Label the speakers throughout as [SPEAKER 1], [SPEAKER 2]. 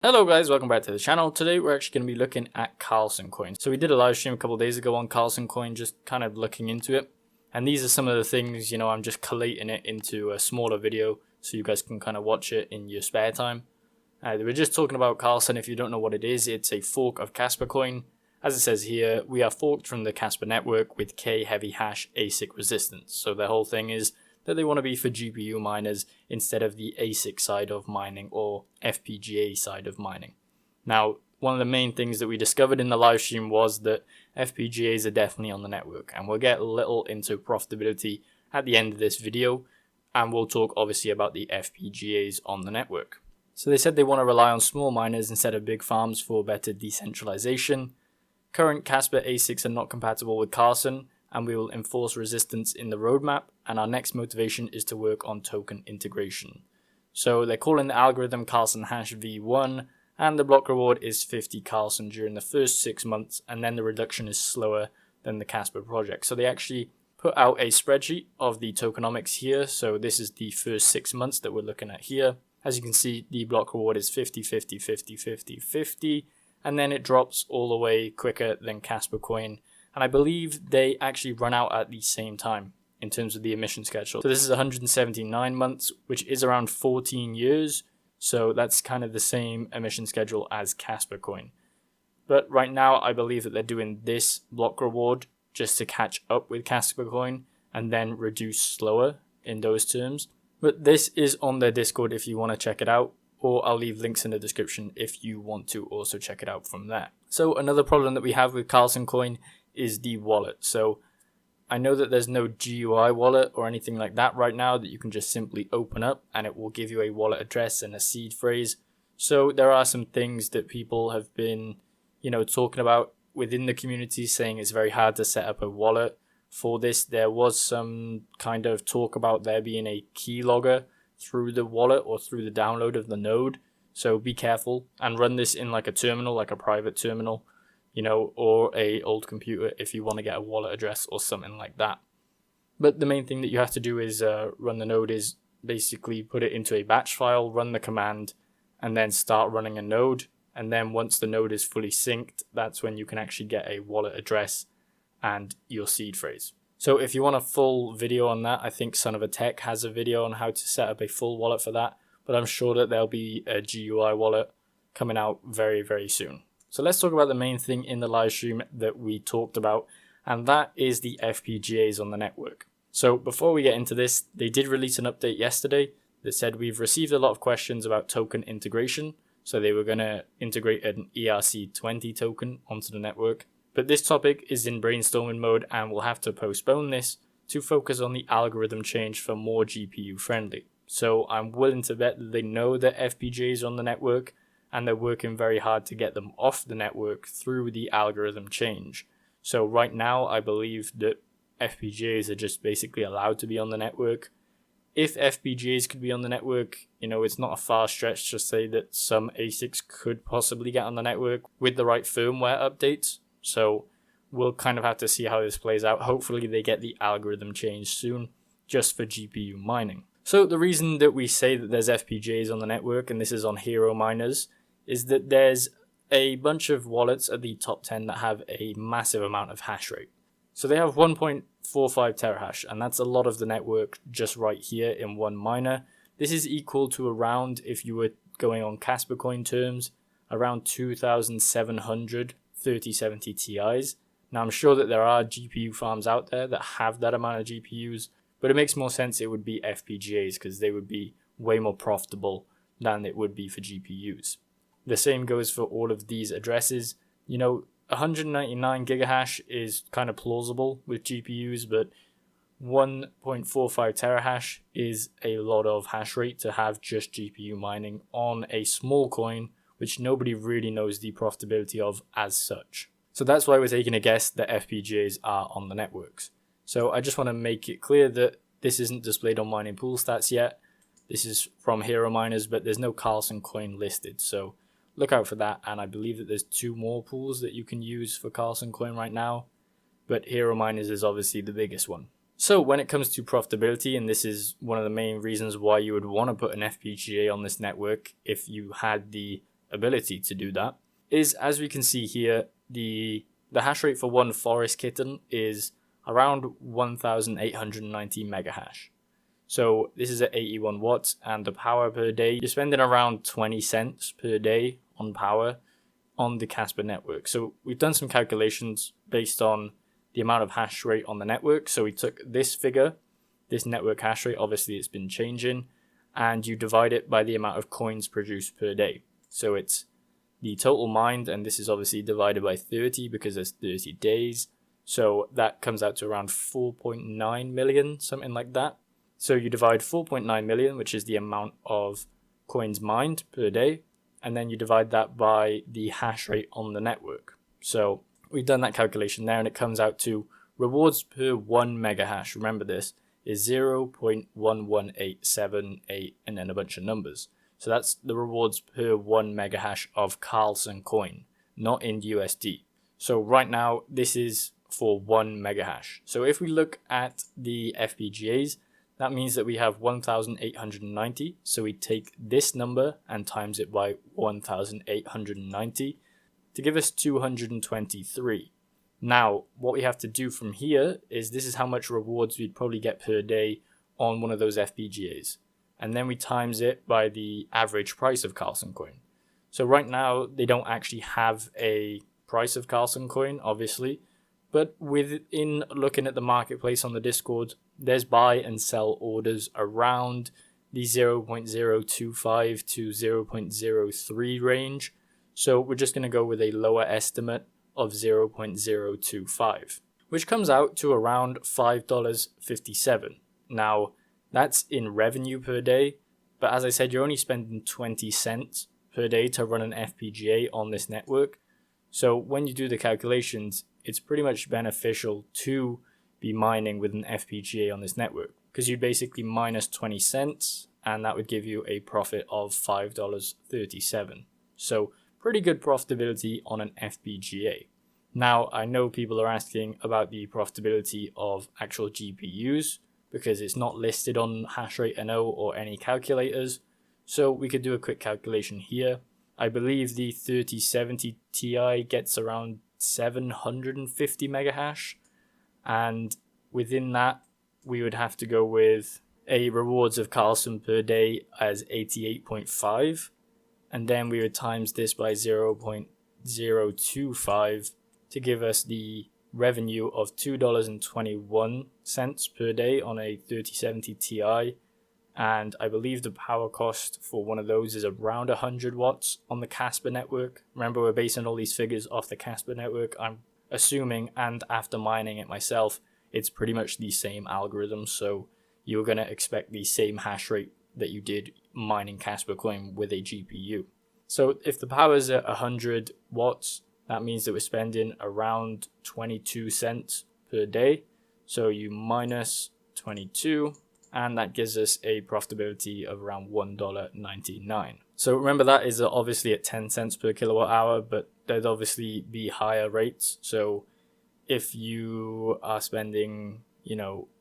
[SPEAKER 1] Hello guys, welcome back to the channel. Today we're actually going to be looking at Karlsen Coin. So we did a live stream a couple of days ago on Karlsen Coin, just kind of looking into it. And these are some of the things, I'm just collating it into a smaller video so you guys can kind of watch it in your spare time. We're just talking about Karlsen. If you don't know what it is, it's a fork of Kaspa Coin. As it says here, we are forked from the Kaspa network with K heavy hash ASIC resistance. So the whole thing is that they want to be for GPU miners instead of the ASIC side of mining or FPGA side of mining. Now, one of the main things that we discovered in the live stream was that FPGAs are definitely on the network, and we'll get a little into profitability at the end of this video, and we'll talk obviously about the FPGAs on the network. So they said they want to rely on small miners instead of big farms for better decentralization. Current Kaspa ASICs are not compatible with Karlsen, and we will enforce resistance in the roadmap, and our next motivation is to work on token integration. So they're calling the algorithm Karlsen hash V1, and the block reward is 50 Karlsen during the first 6 months, and then the reduction is slower than the Kaspa project. So they actually put out a spreadsheet of the tokenomics here. So this is the first 6 months that we're looking at here. As you can see, the block reward is 50, 50, 50, 50, 50, and then it drops all the way quicker than Kaspa Coin. And I believe they actually run out at the same time in terms of the emission schedule. So this is 179 months, which is around 14 years. So that's kind of the same emission schedule as Kaspa Coin. But right now, I believe that they're doing this block reward just to catch up with Kaspa Coin and then reduce slower in those terms. But this is on their Discord if you want to check it out, or I'll leave links in the description if you want to also check it out from there. So another problem that we have with Karlsen Coin is the wallet. So I know that there's no GUI wallet or anything like that right now that you can just simply open up and it will give you a wallet address and a seed phrase. So there are some things that people have been, talking about within the community, saying it's very hard to set up a wallet for this. There was some kind of talk about there being a keylogger through the wallet or through the download of the node. So be careful and run this in like a terminal, like a private terminal, or a old computer if you want to get a wallet address or something like that. But the main thing that you have to do is run the node is basically put it into a batch file, run the command, and then start running a node. And then once the node is fully synced, that's when you can actually get a wallet address and your seed phrase. So if you want a full video on that, I think Son of a Tech has a video on how to set up a full wallet for that. But I'm sure that there'll be a GUI wallet coming out very, very soon. So let's talk about the main thing in the live stream that we talked about, and that is the FPGAs on the network. So before we get into this, they did release an update yesterday that said we've received a lot of questions about token integration. So they were going to integrate an ERC20 token onto the network. But this topic is in brainstorming mode and we'll have to postpone this to focus on the algorithm change for more GPU friendly. So I'm willing to bet that they know that FPGAs are on the network, and they're working very hard to get them off the network through the algorithm change. So right now, I believe that FPGAs are just basically allowed to be on the network. If FPGAs could be on the network, it's not a far stretch to say that some ASICs could possibly get on the network with the right firmware updates. So we'll kind of have to see how this plays out. Hopefully they get the algorithm changed soon, just for GPU mining. So the reason that we say that there's FPGAs on the network, and this is on hero miners, is that there's a bunch of wallets at the top 10 that have a massive amount of hash rate. So they have 1.45 terahash, and that's a lot of the network just right here in one miner. This is equal to around, if you were going on Kaspa Coin terms, around 2,700 3070 Ti's. Now I'm sure that there are GPU farms out there that have that amount of GPUs, but it makes more sense it would be FPGAs because they would be way more profitable than it would be for GPUs. The same goes for all of these addresses. 199 gigahash is kind of plausible with GPUs, but 1.45 terahash is a lot of hash rate to have just GPU mining on a small coin, which nobody really knows the profitability of as such. So that's why we're taking a guess that FPGAs are on the networks. So I just want to make it clear that this isn't displayed on mining pool stats yet. This is from hero miners, but there's no Karlsen Coin listed. So look out for that, and I believe that there's 2 more pools that you can use for Karlsen Coin right now, but hero miners is obviously the biggest one. So when it comes to profitability, and this is one of the main reasons why you would want to put an FPGA on this network if you had the ability to do that is, as we can see here, the hash rate for one forest kitten is around 1890 megahash. So this is at 81 watts, and the power per day, you're spending around 20 cents per day on power on the Kaspa network. So we've done some calculations based on the amount of hash rate on the network. So we took this figure, this network hash rate, obviously it's been changing, and you divide it by the amount of coins produced per day. So it's the total mined, and this is obviously divided by 30 because there's 30 days. So that comes out to around 4.9 million, something like that. So you divide 4.9 million, which is the amount of coins mined per day, and then you divide that by the hash rate on the network. So we've done that calculation there, and it comes out to rewards per 1 megahash. Remember, this is 0.11878 and then a bunch of numbers. So that's the rewards per 1 megahash of Karlsen Coin, not in USD. So right now, this is for 1 megahash. So if we look at the FPGAs, that means that we have 1890. So we take this number and times it by 1890 to give us 223. Now, what we have to do from here is, this is how much rewards we'd probably get per day on one of those FPGAs. And then we times it by the average price of Karlsen Coin. So right now, they don't actually have a price of Karlsen Coin, obviously. But within looking at the marketplace on the Discord, there's buy and sell orders around the 0.025 to 0.03 range. So we're just going to go with a lower estimate of 0.025, which comes out to around $5.57. Now, that's in revenue per day, but as I said, you're only spending 20 cents per day to run an FPGA on this network. So when you do the calculations, it's pretty much beneficial to be mining with an FPGA on this network, because you basically minus 20 cents and that would give you a profit of $5.37. So pretty good profitability on an FPGA. Now, I know people are asking about the profitability of actual GPUs because it's not listed on Hashrate.no or any calculators. So we could do a quick calculation here. I believe the 3070 Ti gets around 750 megahash, and within that we would have to go with a rewards of Karlsen per day as 88.5, and then we would times this by 0.025 to give us the revenue of $2.21 per day on a 3070 Ti. And I believe the power cost for one of those is around 100 watts on the Kaspa network. Remember, we're basing all these figures off the Kaspa network, I'm assuming, and after mining it myself, it's pretty much the same algorithm. So you're going to expect the same hash rate that you did mining Kaspa Coin with a GPU. So if the power is at 100 watts, that means that we're spending around 22 cents per day. So you minus 22, and that gives us a profitability of around $1.99. So remember, that is obviously at 10 cents per kilowatt hour, but there'd obviously be higher rates. So if you are spending,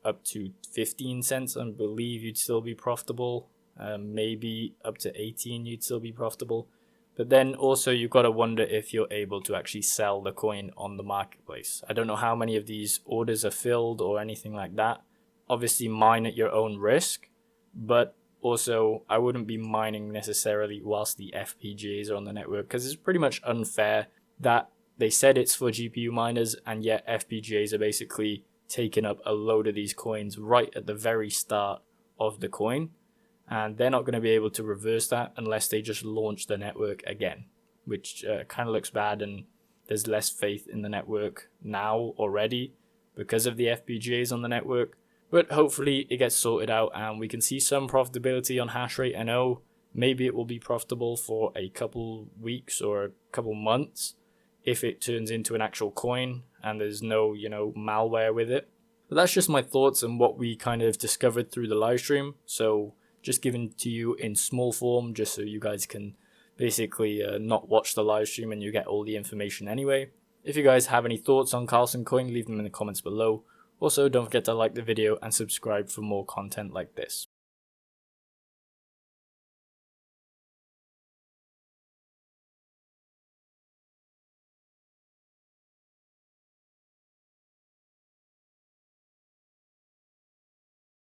[SPEAKER 1] up to 15 cents, I believe you'd still be profitable. Maybe up to 18, you'd still be profitable. But then also you've got to wonder if you're able to actually sell the coin on the marketplace. I don't know how many of these orders are filled or anything like that. Obviously mine at your own risk, but also I wouldn't be mining necessarily whilst the FPGAs are on the network, because it's pretty much unfair that they said it's for GPU miners and yet FPGAs are basically taking up a load of these coins right at the very start of the coin, and they're not going to be able to reverse that unless they just launch the network again, which kind of looks bad, and there's less faith in the network now already because of the FPGAs on the network. But hopefully it gets sorted out and we can see some profitability on Hashrate.no. Maybe it will be profitable for a couple weeks or a couple months if it turns into an actual coin and there's no, malware with it. But that's just my thoughts and what we kind of discovered through the live stream. So just given to you in small form, just so you guys can basically not watch the live stream and you get all the information anyway. If you guys have any thoughts on Karlsen Coin, leave them in the comments below. Also, don't forget to like the video and subscribe for more content like this.